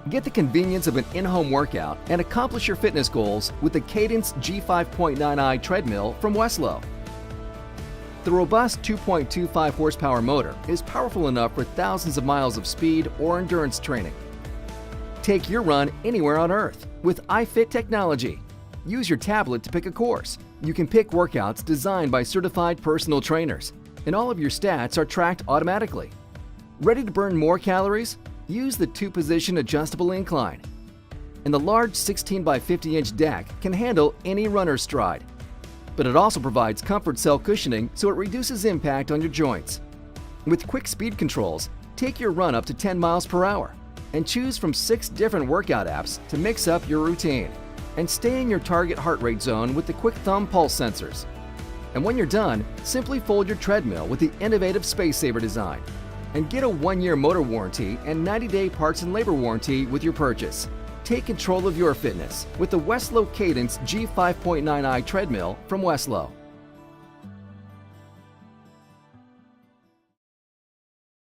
Get the convenience of an in-home workout and accomplish your fitness goals with the Cadence G5.9i treadmill from Weslo. The robust 2.25 horsepower motor is powerful enough for thousands of miles of speed or endurance training. Take your run anywhere on Earth with iFit technology. Use your tablet to pick a course. You can pick workouts designed by certified personal trainers, and all of your stats are tracked automatically. Ready to burn more calories? Use the 2-position adjustable incline. And the large 16 by 50-inch deck can handle any runner's stride. But it also provides comfort cell cushioning so it reduces impact on your joints. With quick speed controls, take your run up to 10 miles per hour and choose from 6 different workout apps to mix up your routine. And stay in your target heart rate zone with the quick thumb pulse sensors. And when you're done, simply fold your treadmill with the innovative Space Saver design. And get a 1-year motor warranty and 90-day parts and labor warranty with your purchase. Take control of your fitness with the Weslo Cadence G5.9i treadmill from Weslo.